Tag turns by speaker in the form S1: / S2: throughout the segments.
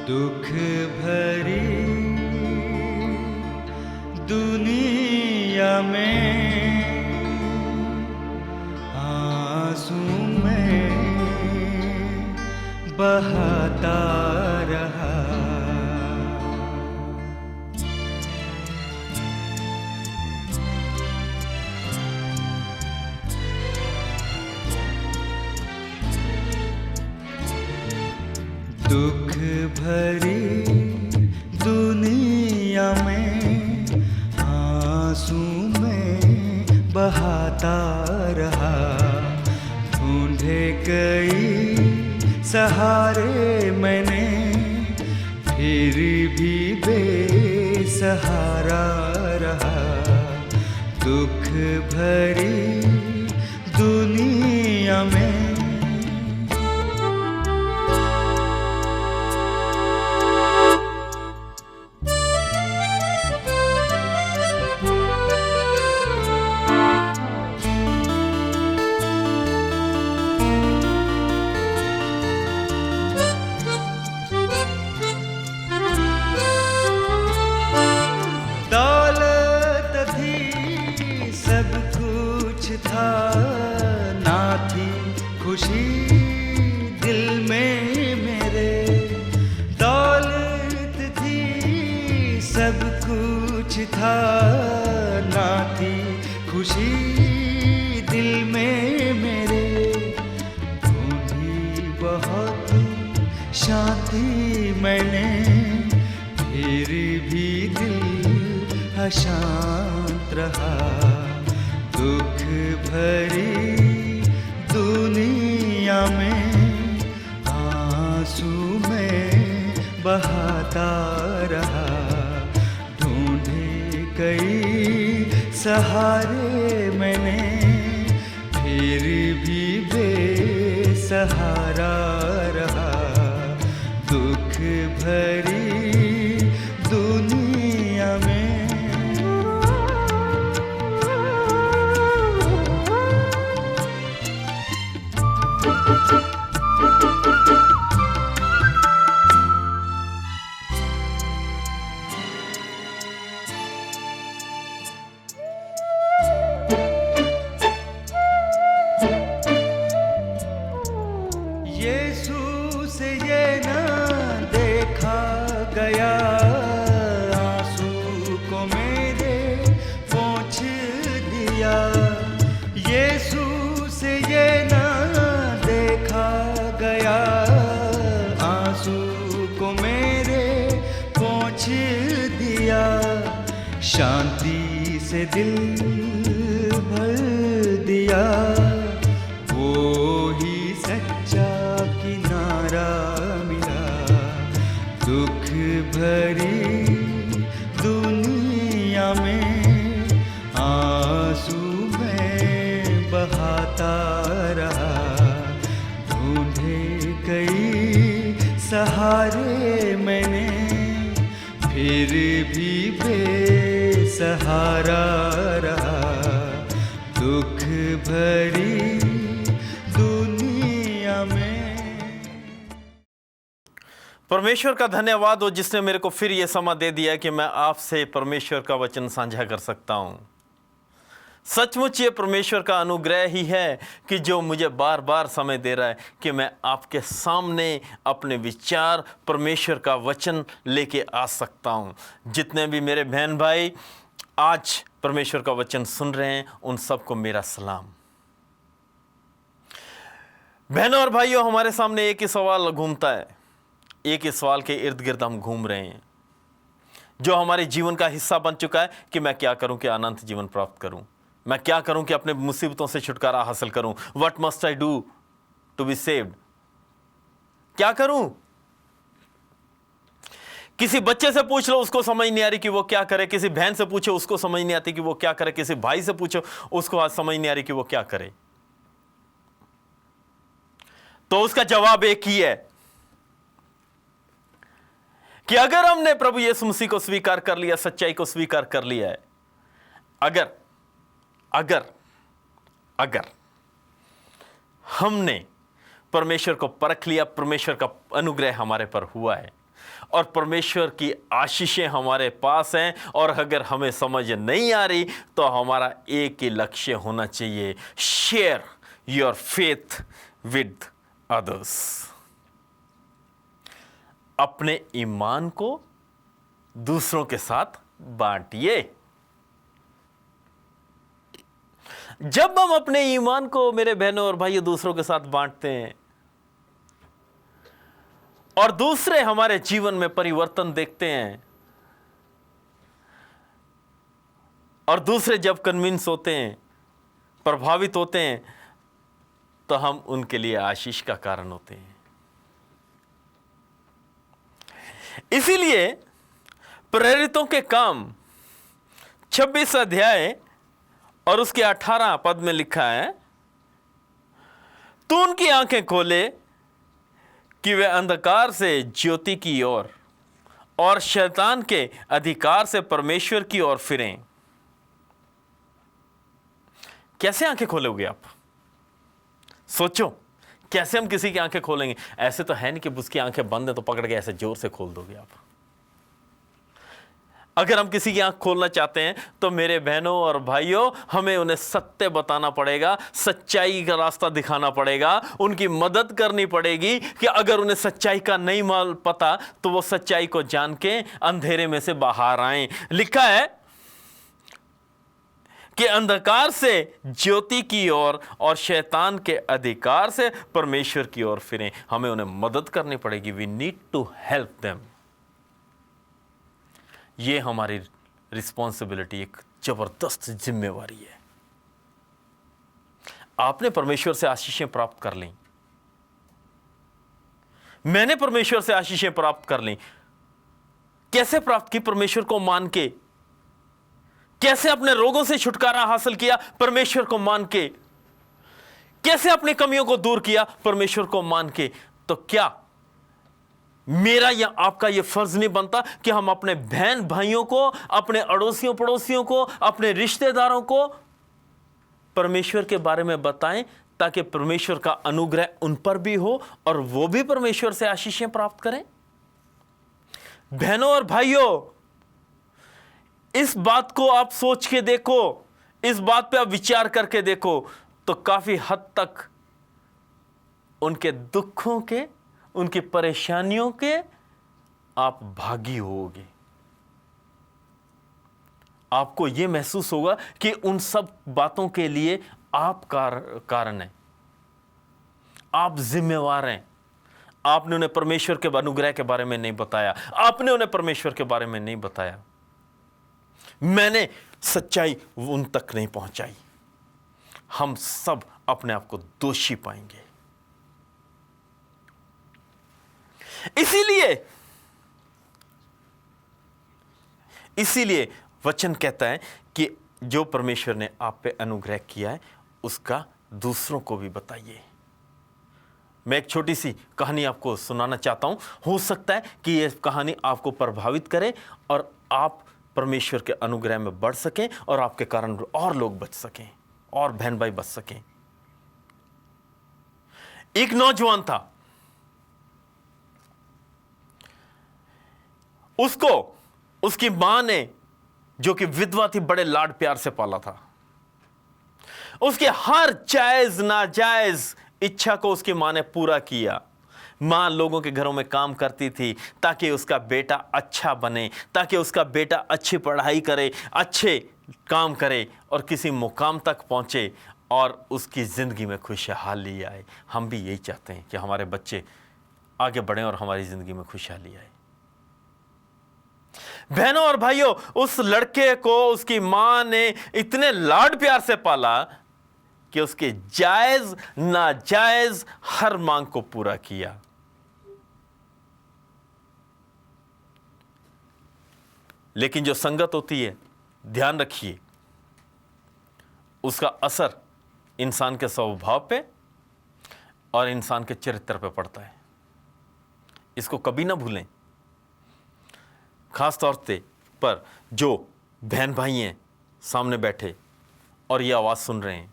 S1: दुख भरी दुनिया में आंसू में बहाता रहा। दुख भरी दुनिया में आंसू में बहाता रहा। ढूंढे कई सहारे मैंने, फिर भी बेसहारा रहा। दुख भरी दुनिया में सब कुछ था, ना थी खुशी दिल में मेरे। दौलत थी सब कुछ था, ना थी खुशी दिल में मेरे। ढूंढी बहुत शांति मैंने, फिर भी दिल अशांत रहा। दुख भरी दुनिया में आंसू में बहाता रहा। ढूंढे कई सहारे मैंने, फिर भी बेसहारा रहा। दुख भरी दुनिया में यीशु से ये ना देखा गया, आंसू को मेरे पोंछ दिया। यीशु से ये ना देखा गया, आंसू को मेरे पोंछ दिया। शांति से दिल भर दिया, वो ही सच्चा किनारा मिला। दुख भरी दुनिया में आंसू में बहाता रहा। ढूंढे कई सहारे मैंने, फिर भी बेसहारा रहा। दुख भरी दुनिया में।
S2: परमेश्वर का धन्यवाद हो जिसने मेरे को फिर ये समय दे दिया कि मैं आपसे परमेश्वर का वचन साझा कर सकता हूं। सचमुच ये परमेश्वर का अनुग्रह ही है कि जो मुझे बार बार समय दे रहा है कि मैं आपके सामने अपने विचार परमेश्वर का वचन लेके आ सकता हूं। जितने भी मेरे बहन भाई आज परमेश्वर का वचन सुन रहे हैं, उन सबको मेरा सलाम। बहनों और भाइयों, हमारे सामने एक ही सवाल घूमता है, एक ही सवाल के इर्द गिर्द हम घूम रहे हैं, जो हमारे जीवन का हिस्सा बन चुका है कि मैं क्या करूं कि अनंत जीवन प्राप्त करूं। मैं क्या करूं कि अपने मुसीबतों से छुटकारा हासिल करूं। What must I do to be saved? क्या करूं? किसी बच्चे से पूछ लो, उसको समझ नहीं आ रही कि वो क्या करे। किसी बहन से पूछो, उसको समझ नहीं आती कि वो क्या करे। किसी भाई से पूछो, उसको आज समझ नहीं आ रही कि वो क्या करे। तो उसका जवाब एक ही है कि अगर हमने प्रभु यीशु मसीह को स्वीकार कर लिया, सच्चाई को स्वीकार कर लिया है, अगर अगर अगर हमने परमेश्वर को परख लिया, परमेश्वर का अनुग्रह हमारे पर हुआ है, और परमेश्वर की आशीषें हमारे पास हैं, और अगर हमें समझ नहीं आ रही तो हमारा एक ही लक्ष्य होना चाहिए, share your faith with others. अपने ईमान को दूसरों के साथ बांटिए। जब हम अपने ईमान को, मेरे बहनों और भाइयों, दूसरों के साथ बांटते हैं और दूसरे हमारे जीवन में परिवर्तन देखते हैं, और दूसरे जब कन्विंस होते हैं, प्रभावित होते हैं, तो हम उनके लिए आशीष का कारण होते हैं। इसीलिए प्रेरितों के काम 26 अध्याय और उसके 18 पद में लिखा है, तू उनकी आंखें खोले कि वे अंधकार से ज्योति की ओर और शैतान के अधिकार से परमेश्वर की ओर फिरें। कैसे आंखें खोलोगे आप? सोचो, कैसे हम किसी की आंखें खोलेंगे? ऐसे तो है नहीं कि उसकी आंखें बंद है तो पकड़ के ऐसे जोर से खोल दोगे आप। अगर हम किसी की आंख खोलना चाहते हैं तो मेरे बहनों और भाइयों, हमें उन्हें सत्य बताना पड़ेगा, सच्चाई का रास्ता दिखाना पड़ेगा, उनकी मदद करनी पड़ेगी कि अगर उन्हें सच्चाई का नहीं माल पता तो वो सच्चाई को जान के अंधेरे में से बाहर आएं। लिखा है कि अंधकार से ज्योति की ओर और शैतान के अधिकार से परमेश्वर की ओर फिरें। हमें उन्हें मदद करनी पड़ेगी। We need to help them. ये हमारी रिस्पॉन्सिबिलिटी, एक जबरदस्त जिम्मेवारी है। आपने परमेश्वर से आशीषें प्राप्त कर ली, मैंने परमेश्वर से आशीषें प्राप्त कर ली। कैसे प्राप्त की? परमेश्वर को मान के। कैसे अपने रोगों से छुटकारा हासिल किया? परमेश्वर को मान के। कैसे अपनी कमियों को दूर किया? परमेश्वर को मान के। तो क्या मेरा या आपका यह फर्ज नहीं बनता कि हम अपने बहन भाइयों को, अपने अड़ोसियों पड़ोसियों को, अपने रिश्तेदारों को परमेश्वर के बारे में बताएं, ताकि परमेश्वर का अनुग्रह उन पर भी हो और वो भी परमेश्वर से आशीषें प्राप्त करें? बहनों और भाइयों, इस बात को आप सोच के देखो, इस बात पे आप विचार करके देखो, तो काफी हद तक उनके दुखों के, उनकी परेशानियों के आप भागी होगे। आपको यह महसूस होगा कि उन सब बातों के लिए आप कारण हैं, आप जिम्मेवार हैं। आपने उन्हें परमेश्वर के अनुग्रह के बारे में नहीं बताया, आपने उन्हें परमेश्वर के बारे में नहीं बताया, मैंने सच्चाई उन तक नहीं पहुंचाई। हम सब अपने आप को दोषी पाएंगे। इसीलिए वचन कहता है कि जो परमेश्वर ने आप पे अनुग्रह किया है उसका दूसरों को भी बताइए। मैं एक छोटी सी कहानी आपको सुनाना चाहता हूं। हो सकता है कि यह कहानी आपको प्रभावित करे और आप परमेश्वर के अनुग्रह में बढ़ सकें और आपके कारण और लोग बच सकें और बहन भाई बच सकें। एक नौजवान था, उसको उसकी मां ने, जो कि विधवा थी, बड़े लाड प्यार से पाला था। उसके हर जायज नाजायज इच्छा को उसकी मां ने पूरा किया। मां लोगों के घरों में काम करती थी ताकि उसका बेटा अच्छा बने, ताकि उसका बेटा अच्छी पढ़ाई करे, अच्छे काम करे और किसी मुकाम तक पहुंचे और उसकी जिंदगी में खुशहाली आए। हम भी यही चाहते हैं कि हमारे बच्चे आगे बढ़ें और हमारी जिंदगी में खुशहाली आए। बहनों और भाइयों, उस लड़के को उसकी मां ने इतने लाड प्यार से पाला कि उसके जायज नाजायज हर मांग को पूरा किया। लेकिन जो संगत होती है, ध्यान रखिए, उसका असर इंसान के स्वभाव पे और इंसान के चरित्र पे पड़ता है। इसको कभी ना भूलें। खास तौर पर जो बहन भाई हैं सामने बैठे और ये आवाज़ सुन रहे हैं,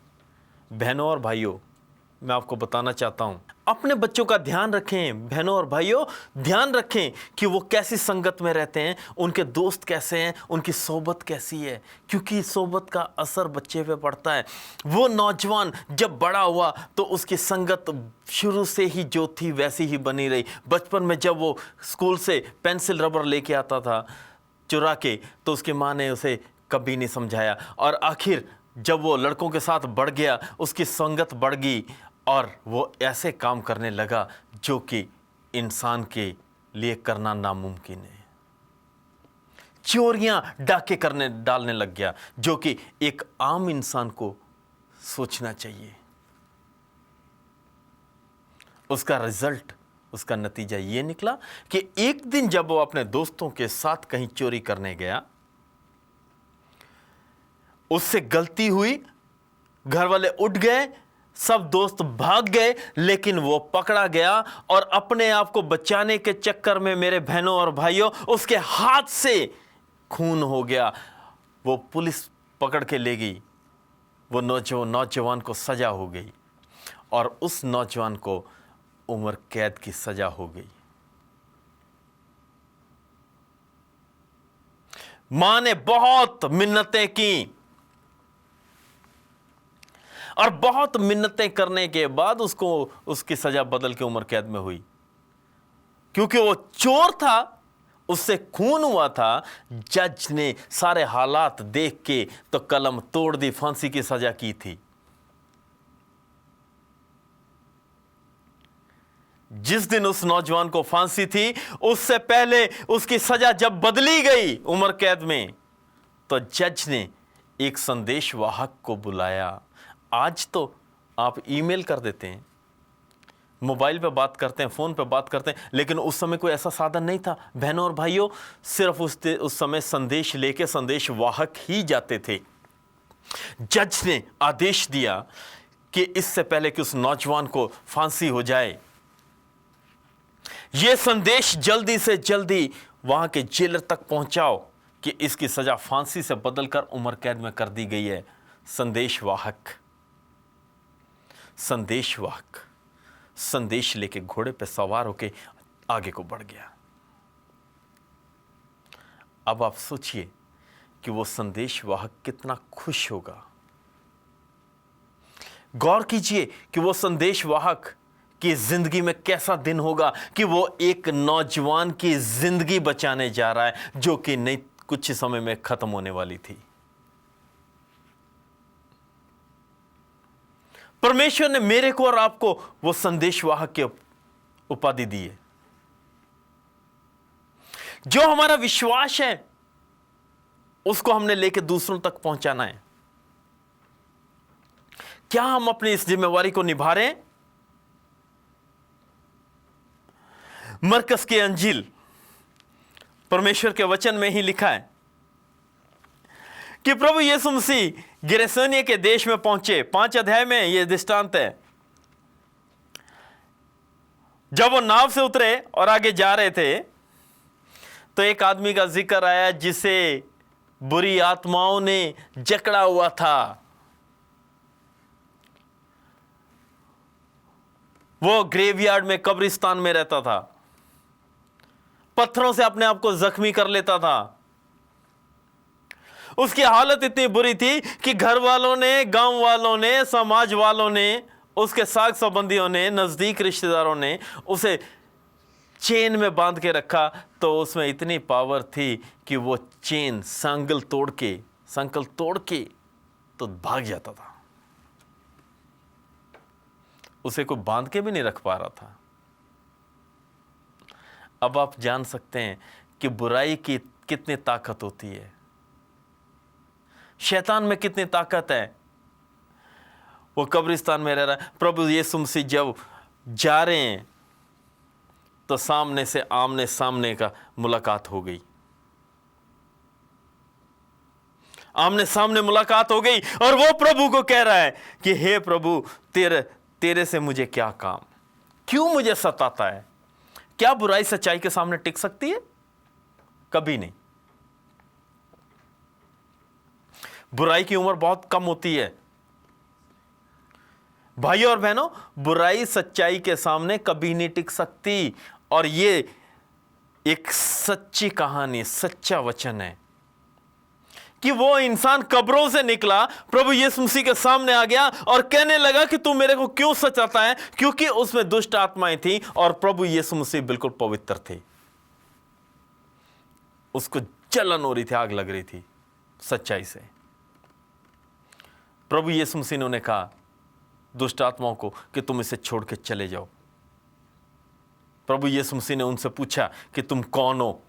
S2: बहनों और भाइयों, मैं आपको बताना चाहता हूं, अपने बच्चों का ध्यान रखें। बहनों और भाइयों, ध्यान रखें कि वो कैसी संगत में रहते हैं, उनके दोस्त कैसे हैं, उनकी सोबत कैसी है, क्योंकि सोबत का असर बच्चे पे पड़ता है। वो नौजवान जब बड़ा हुआ तो उसकी संगत शुरू से ही जो थी वैसी ही बनी रही। बचपन में जब वो स्कूल से पेंसिल रबर लेके आता था चुरा के, तो उसकी माँ ने उसे कभी नहीं समझाया, और आखिर जब वो लड़कों के साथ बढ़ गया, उसकी संगत बढ़ गई और वो ऐसे काम करने लगा जो कि इंसान के लिए करना नामुमकिन है। चोरियां डाके करने डालने लग गया, जो कि एक आम इंसान को सोचना चाहिए। उसका रिजल्ट, उसका नतीजा ये निकला कि एक दिन जब वो अपने दोस्तों के साथ कहीं चोरी करने गया, उससे गलती हुई, घर वाले उठ गए, सब दोस्त भाग गए, लेकिन वो पकड़ा गया और अपने आप को बचाने के चक्कर में मेरे बहनों और भाइयों उसके हाथ से खून हो गया। वो पुलिस पकड़ के ले गई, वो नौजवान को सजा हो गई और उस नौजवान को उम्र कैद की सजा हो गई। मां ने बहुत मिन्नतें की और बहुत मिन्नतें करने के बाद उसको उसकी सजा बदल के उम्र कैद में हुई, क्योंकि वो चोर था, उससे खून हुआ था। जज ने सारे हालात देख के तो कलम तोड़ दी, फांसी की सजा की थी। जिस दिन उस नौजवान को फांसी थी, उससे पहले उसकी सजा जब बदली गई उम्र कैद में, तो जज ने एक संदेशवाहक को बुलाया। आज तो आप ईमेल कर देते हैं, मोबाइल पे बात करते हैं, फोन पे बात करते हैं, लेकिन उस समय कोई ऐसा साधन नहीं था। बहनों और भाइयों, सिर्फ उस समय संदेश लेके संदेशवाहक ही जाते थे। जज ने आदेश दिया कि इससे पहले कि उस नौजवान को फांसी हो जाए, यह संदेश जल्दी से जल्दी वहां के जेलर तक पहुंचाओ कि इसकी सजा फांसी से बदलकर उम्र कैद में कर दी गई है। संदेशवाहक संदेश लेके घोड़े पे सवार होके आगे को बढ़ गया। अब आप सोचिए कि वो संदेशवाहक कितना खुश होगा। गौर कीजिए कि वो संदेशवाहक की जिंदगी में कैसा दिन होगा कि वो एक नौजवान की जिंदगी बचाने जा रहा है, जो कि नहीं कुछ समय में खत्म होने वाली थी। परमेश्वर ने मेरे को और आपको वो संदेशवाहक की उपाधि दी है। जो हमारा विश्वास है उसको हमने लेके दूसरों तक पहुंचाना है। क्या हम अपनी इस जिम्मेवारी को निभा रहे हैं? मरकस के अंजील परमेश्वर के वचन में ही लिखा है कि प्रभु यीशु मसीह गिरसेनिया के देश में पहुंचे। 5 अध्याय में यह दृष्टांत है। जब वो नाव से उतरे और आगे जा रहे थे, तो एक आदमी का जिक्र आया जिसे बुरी आत्माओं ने जकड़ा हुआ था। वो ग्रेवयार्ड में, कब्रिस्तान में रहता था, पत्थरों से अपने आप को जख्मी कर लेता था। उसकी हालत इतनी बुरी थी कि घर वालों ने, गांव वालों ने, समाज वालों ने, उसके साग संबंधियों ने, नजदीक रिश्तेदारों ने उसे चेन में बांध के रखा। तो उसमें इतनी पावर थी कि वो चेन संकल तोड़ के तो भाग जाता था। उसे कोई बांध के भी नहीं रख पा रहा था। अब आप जान सकते हैं कि बुराई की कितनी ताकत होती है, शैतान में कितनी ताकत है। वो कब्रिस्तान में रह रहा है। प्रभु यीशु मसीह जब जा रहे हैं तो सामने से आमने सामने का मुलाकात हो गई। आमने सामने मुलाकात हो गई और वो प्रभु को कह रहा है कि हे प्रभु, तेरे से मुझे क्या काम, क्यों मुझे सताता है? क्या बुराई सच्चाई के सामने टिक सकती है? कभी नहीं। बुराई की उम्र बहुत कम होती है। भाइयों और बहनों, बुराई सच्चाई के सामने कभी नहीं टिक सकती। और ये एक सच्ची कहानी, सच्चा वचन है कि वो इंसान कब्रों से निकला, प्रभु यीशु मसीह के सामने आ गया और कहने लगा कि तू मेरे को क्यों सताता है, क्योंकि उसमें दुष्ट आत्माएं थी और प्रभु यीशु मसीह बिल्कुल पवित्र थे। उसको जलन हो रही थी, आग लग रही थी सच्चाई से। प्रभु यीशु मसीह ने उन्हें कहा, दुष्ट आत्माओं को, कि तुम इसे छोड़ के चले जाओ। प्रभु यीशु मसीह ने उनसे पूछा कि तुम कौन हो?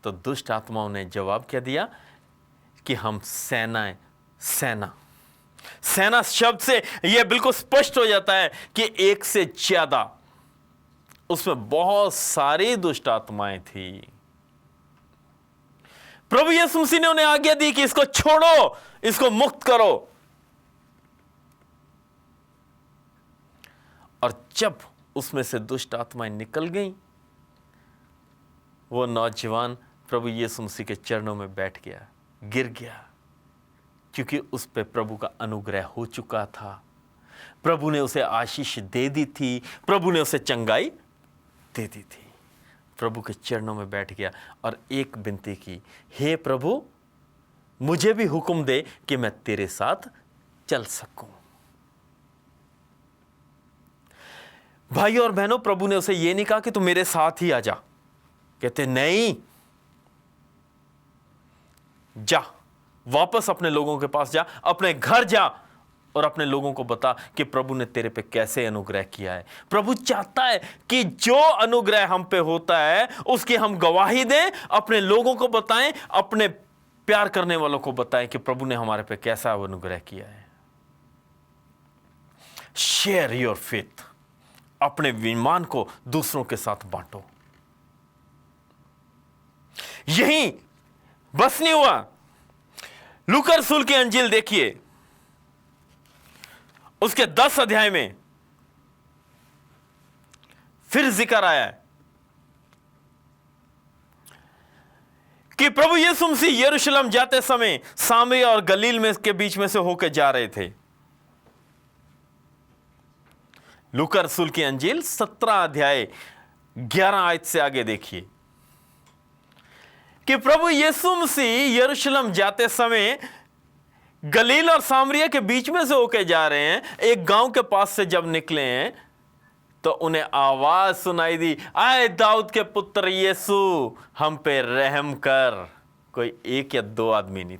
S2: तो दुष्ट आत्माओं ने जवाब क्या दिया कि हम सेना है। सेना, सेना शब्द से यह बिल्कुल स्पष्ट हो जाता है कि एक से ज्यादा, उसमें बहुत सारी दुष्ट आत्माएं थी। प्रभु यीशु मसीह ने उन्हें आज्ञा दी कि इसको छोड़ो, इसको मुक्त करो। और जब उसमें से दुष्ट आत्माएं निकल गईं, वो नौजवान प्रभु यीशु मसीह के चरणों में बैठ गया, गिर गया, क्योंकि उस पे प्रभु का अनुग्रह हो चुका था। प्रभु ने उसे आशीष दे दी थी, प्रभु ने उसे चंगाई दे दी थी। प्रभु के चरणों में बैठ गया और एक विनती की, हे प्रभु, मुझे भी हुक्म दे कि मैं तेरे साथ चल सकूं। भाइयों और बहनों, प्रभु ने उसे यह नहीं कहा कि तू मेरे साथ ही आ जा। कहते नहीं, जा, वापस अपने लोगों के पास जा, अपने घर जा और अपने लोगों को बता कि प्रभु ने तेरे पे कैसे अनुग्रह किया है। प्रभु चाहता है कि जो अनुग्रह हम पे होता है उसकी हम गवाही दें, अपने लोगों को बताएं, अपने प्यार करने वालों को बताएं कि प्रभु ने हमारे पे कैसा अनुग्रह किया है। शेयर योर फेथ, अपने विमान को दूसरों के साथ बांटो। यही बस नहीं हुआ, लूका रसूल की अंजील देखिए, उसके 10 अध्याय में फिर जिक्र आया है कि प्रभु यीशु मसीह यरूशलेम जाते समय सामरिया और गलील में के बीच में से होकर जा रहे थे। लूका रसूल की अंजील 17 अध्याय 11 आयत से आगे देखिए कि प्रभु यीशु मसीह यरूशलेम जाते समय गलील और सामरिया के बीच में से होके जा रहे हैं। एक गांव के पास से जब निकले हैं तो उन्हें आवाज सुनाई दी, आए दाऊद के पुत्र यीशु, हम पे रहम कर। कोई 1 या 2 आदमी नहीं,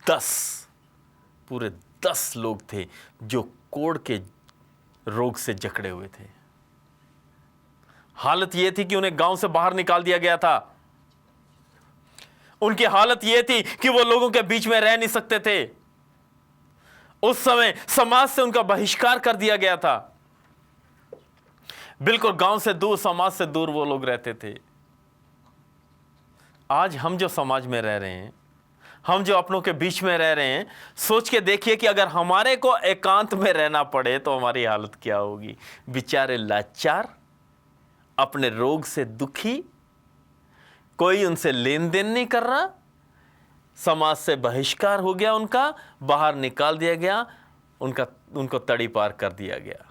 S2: 10, पूरे 10 लोग थे जो कोढ़ के रोग से जकड़े हुए थे। हालत यह थी कि उन्हें गांव से बाहर निकाल दिया गया था। उनकी हालत यह थी कि वो लोगों के बीच में रह नहीं सकते थे। उस समय समाज से उनका बहिष्कार कर दिया गया था। बिल्कुल गांव से दूर, समाज से दूर वो लोग रहते थे। आज हम जो समाज में रह रहे हैं, हम जो अपनों के बीच में रह रहे हैं, सोच के देखिए कि अगर हमारे को एकांत में रहना पड़े तो हमारी हालत क्या होगी। बेचारे लाचार, अपने रोग से दुखी, कोई उनसे लेन देन नहीं कर रहा, समाज से बहिष्कार हो गया, उनका बाहर निकाल दिया गया, उनको तड़ी पार कर दिया गया।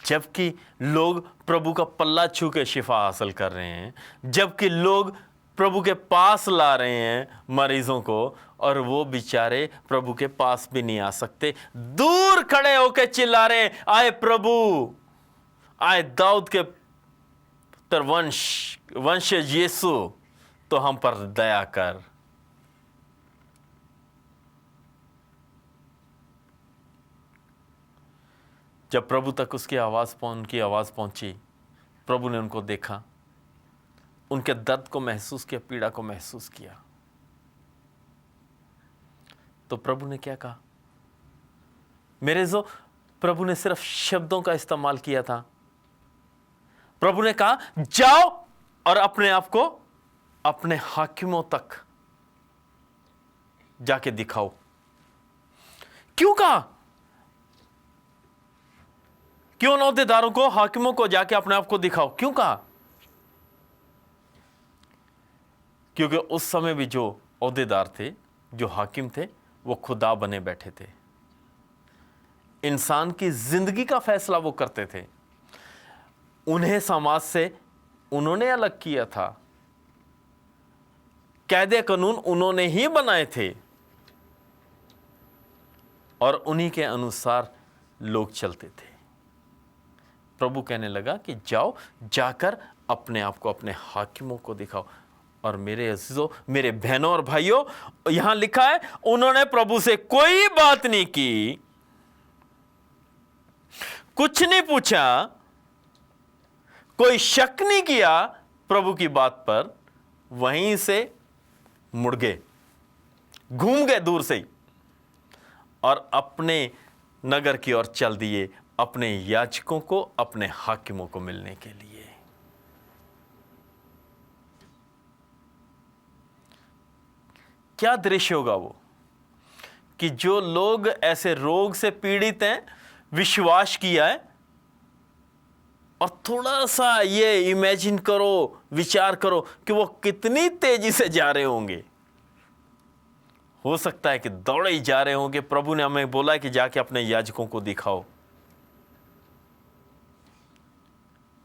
S2: जबकि लोग प्रभु का पल्ला छू के शिफा हासिल कर रहे हैं, जबकि लोग प्रभु के पास ला रहे हैं मरीजों को, और वो बेचारे प्रभु के पास भी नहीं आ सकते, दूर खड़े होकर चिल्ला रहे, आए प्रभु, आए दाऊद के पुत्र वंशज यीशु, तो हम पर दया कर। जब प्रभु तक उनकी आवाज पहुंची, प्रभु ने उनको देखा, उनके दर्द को महसूस किया, पीड़ा को महसूस किया। तो प्रभु ने क्या कहा? प्रभु ने सिर्फ शब्दों का इस्तेमाल किया था। प्रभु ने कहा, जाओ और अपने आप को अपने हाकिमों तक जाके दिखाओ। क्यों कहा? क्यों नौतेदारों को, हाकिमों को जाके अपने आप को दिखाओ? क्यों कहा? क्योंकि उस समय भी जो ओहदेदार थे, जो हाकिम थे, वो खुदा बने बैठे थे। इंसान की जिंदगी का फैसला वो करते थे। उन्हें समाज से उन्होंने अलग किया था। कायदे कानून उन्होंने ही बनाए थे और उन्हीं के अनुसार लोग चलते थे। प्रभु कहने लगा कि जाओ, जाकर अपने आप को अपने हाकिमों को दिखाओ। और मेरे अजीजों, मेरे बहनों और भाइयों, यहां लिखा है उन्होंने प्रभु से कोई बात नहीं की, कुछ नहीं पूछा, कोई शक नहीं किया प्रभु की बात पर, वहीं से मुड़ गए, घूम गए दूर से ही और अपने नगर की ओर चल दिए, अपने याजकों को, अपने हाकिमों को मिलने के लिए। क्या दृश्य होगा वो कि जो लोग ऐसे रोग से पीड़ित हैं, विश्वास किया है, और थोड़ा सा ये इमेजिन करो, विचार करो कि वो कितनी तेजी से जा रहे होंगे। हो सकता है कि दौड़े ही जा रहे होंगे। प्रभु ने हमें बोला है कि जाके अपने याजकों को दिखाओ।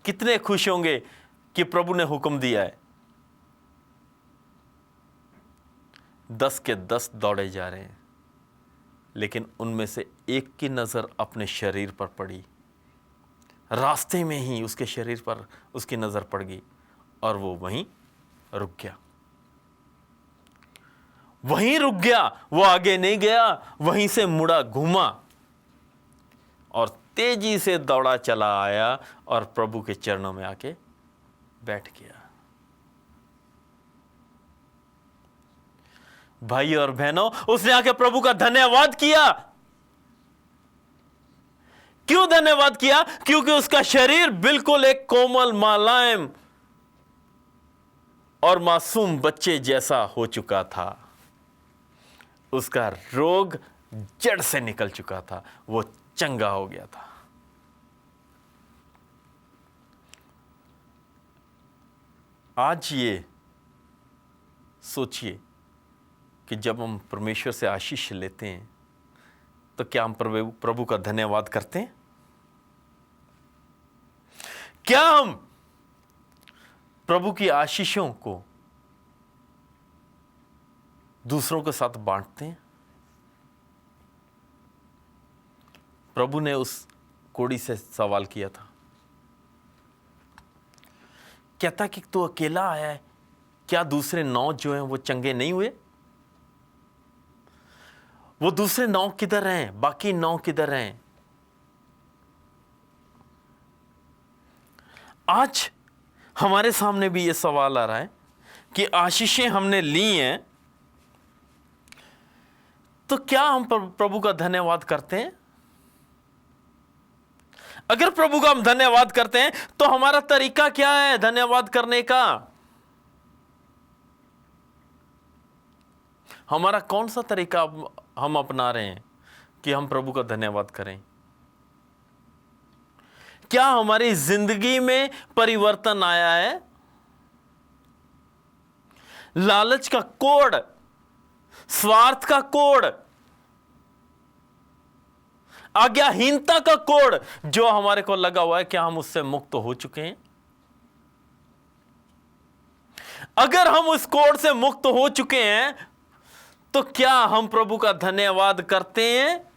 S2: कितने खुश होंगे कि प्रभु ने हुक्म दिया है। 10 के 10 दौड़े जा रहे हैं, लेकिन उनमें से एक की नजर अपने शरीर पर पड़ी। रास्ते में ही उसके शरीर पर उसकी नजर पड़ गई और वो वहीं रुक गया। वहीं रुक गया, वो आगे नहीं गया, वहीं से मुड़ा, घूमा और तेजी से दौड़ा चला आया और प्रभु के चरणों में आके बैठ गया। भाई और बहनों, उसने आके प्रभु का धन्यवाद किया। क्यों धन्यवाद किया? क्योंकि उसका शरीर बिल्कुल एक कोमल, मुलायम और मासूम बच्चे जैसा हो चुका था। उसका रोग जड़ से निकल चुका था, वो चंगा हो गया था। आज ये सोचिए कि जब हम परमेश्वर से आशीष लेते हैं तो क्या हम प्रभु का धन्यवाद करते हैं? क्या हम प्रभु की आशीषों को दूसरों के साथ बांटते हैं? प्रभु ने उस कोढ़ी से सवाल किया था, कहता कि तू अकेला आया है, क्या दूसरे 9 जो हैं वो चंगे नहीं हुए? वो दूसरे 9 किधर हैं? बाकी 9 किधर हैं? आज हमारे सामने भी ये सवाल आ रहा है कि आशीषें हमने ली हैं, तो क्या हम प्रभु का धन्यवाद करते हैं? अगर प्रभु का हम धन्यवाद करते हैं तो हमारा तरीका क्या है धन्यवाद करने का? हमारा कौन सा तरीका हम अपना रहे हैं कि हम प्रभु का धन्यवाद करें? क्या हमारी जिंदगी में परिवर्तन आया है? लालच का कोढ़, स्वार्थ का कोढ़, आज्ञाहीनता का कोढ़ जो हमारे को लगा हुआ है, क्या हम उससे मुक्त हो चुके हैं? अगर हम उस कोढ़ से मुक्त हो चुके हैं तो क्या हम प्रभु का धन्यवाद करते हैं?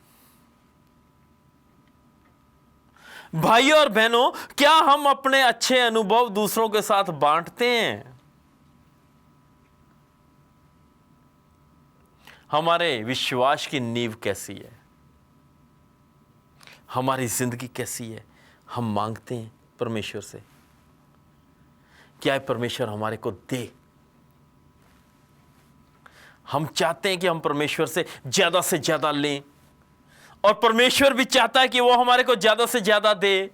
S2: भाइयों और बहनों, क्या हम अपने अच्छे अनुभव दूसरों के साथ बांटते हैं? हमारे विश्वास की नींव कैसी है? हमारी जिंदगी कैसी है? हम मांगते हैं परमेश्वर से, क्या परमेश्वर हमारे को दे? हम चाहते हैं कि हम परमेश्वर से ज्यादा लें, और परमेश्वर भी चाहता है कि वो हमारे को ज्यादा से ज्यादा दे।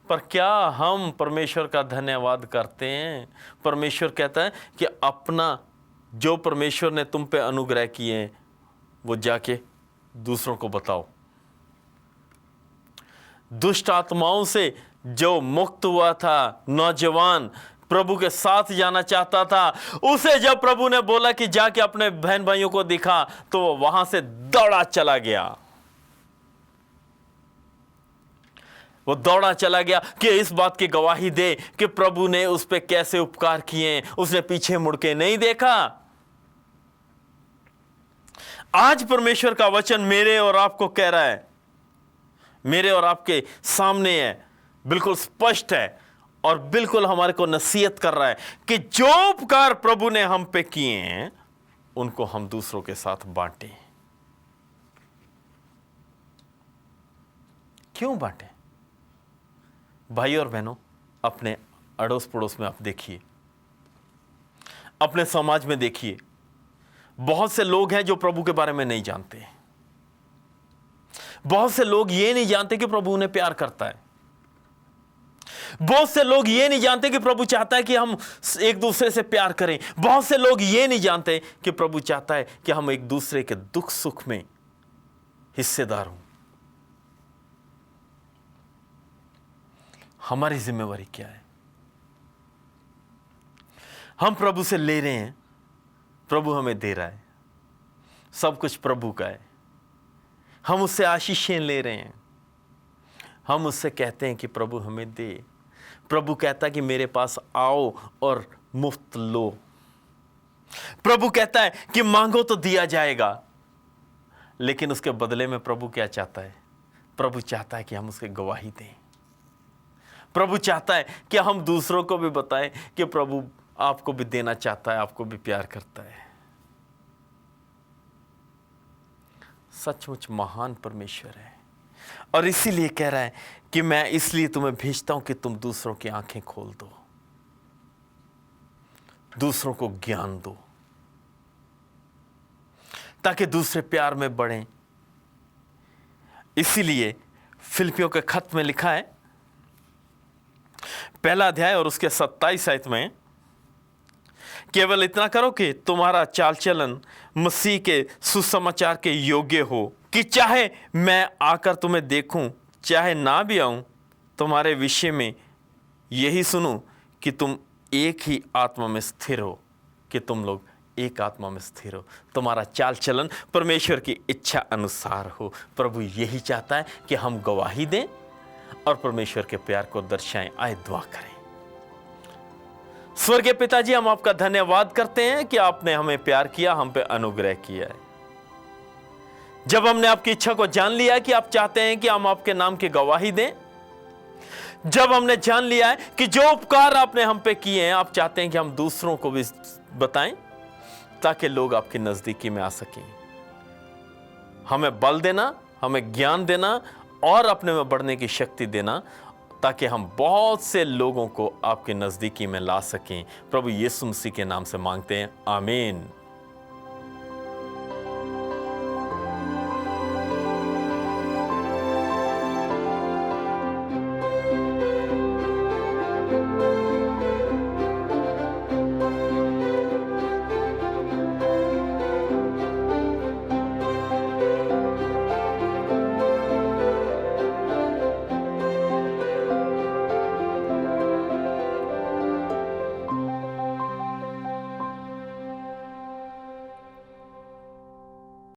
S2: पर क्या हम परमेश्वर का धन्यवाद करते हैं? परमेश्वर कहता है कि अपना जो परमेश्वर ने तुम पे अनुग्रह किए हैं वो जाके दूसरों को बताओ। दुष्ट आत्माओं से जो मुक्त हुआ था नौजवान, प्रभु के साथ जाना चाहता था, उसे जब प्रभु ने बोला कि जाके अपने बहन भाइयों को दिखा, तो वो वहां से दौड़ा चला गया। वो दौड़ा चला गया कि इस बात की गवाही दे कि प्रभु ने उस पे कैसे उपकार किए। उसने पीछे मुड़ के नहीं देखा। आज परमेश्वर का वचन मेरे और आपको कह रहा है, मेरे और आपके सामने है, बिल्कुल स्पष्ट है और बिल्कुल हमारे को नसीहत कर रहा है कि जो उपकार प्रभु ने हम पे किए हैं उनको हम दूसरों के साथ बांटें। क्यों बांटें? भाई और बहनों, अपने अड़ोस पड़ोस में आप देखिए, अपने समाज में देखिए, बहुत से लोग हैं जो प्रभु के बारे में नहीं जानते। बहुत से लोग ये नहीं जानते कि प्रभु उन्हें प्यार करता है। बहुत से लोग ये नहीं जानते कि प्रभु चाहता है कि हम एक दूसरे से प्यार करें। बहुत से लोग ये नहीं जानते कि प्रभु चाहता है कि हम एक दूसरे के दुख सुख में हिस्सेदार हों। हमारी जिम्मेवारी क्या है? हम प्रभु से ले रहे हैं, प्रभु हमें दे रहा है, सब कुछ प्रभु का है। हम उससे आशीषें ले रहे हैं, हम उससे कहते हैं कि प्रभु हमें दे। प्रभु कहता है कि मेरे पास आओ और मुफ्त लो। प्रभु कहता है कि मांगो तो दिया जाएगा। लेकिन उसके बदले में प्रभु क्या चाहता है? प्रभु चाहता है कि हम उसकी गवाही दें। प्रभु चाहता है कि हम दूसरों को भी बताएं कि प्रभु आपको भी देना चाहता है, आपको भी प्यार करता है। सचमुच महान परमेश्वर है और इसीलिए कह रहा है कि मैं इसलिए तुम्हें भेजता हूं कि तुम दूसरों की आंखें खोल दो, दूसरों को ज्ञान दो, ताकि दूसरे प्यार में बढ़ें। इसीलिए फिलिपियों के खत में लिखा है, पहला अध्याय और उसके 27 आयत में, केवल इतना करो कि तुम्हारा चाल चलन मसीह के सुसमाचार के योग्य हो, कि चाहे मैं आकर तुम्हें देखूं, चाहे ना भी आऊं, तुम्हारे विषय में यही सुनूं कि तुम एक ही आत्मा में स्थिर हो, कि तुम लोग एक आत्मा में स्थिर हो, तुम्हारा चाल चलन परमेश्वर की इच्छा अनुसार हो। प्रभु यही चाहता है कि हम गवाही दें और परमेश्वर के प्यार को दर्शाएं। आए दुआ करें। स्वर्गीय पिताजी, हम आपका धन्यवाद करते हैं कि आपने हमें प्यार किया, हम पे अनुग्रह किया है। जब हमने आपकी इच्छा को जान लिया है कि आप चाहते हैं कि हम आपके नाम की गवाही दें, जब हमने जान लिया है कि जो उपकार आपने हम पे किए हैं आप चाहते हैं कि हम दूसरों को भी बताएं, ताकि लोग आपकी नजदीकी में आ सकें, हमें बल देना, हमें ज्ञान देना और अपने में बढ़ने की शक्ति देना, ताकि हम बहुत से लोगों को आपके नजदीकी में ला सकें। प्रभु यीशु मसीह के नाम से मांगते हैं, आमीन।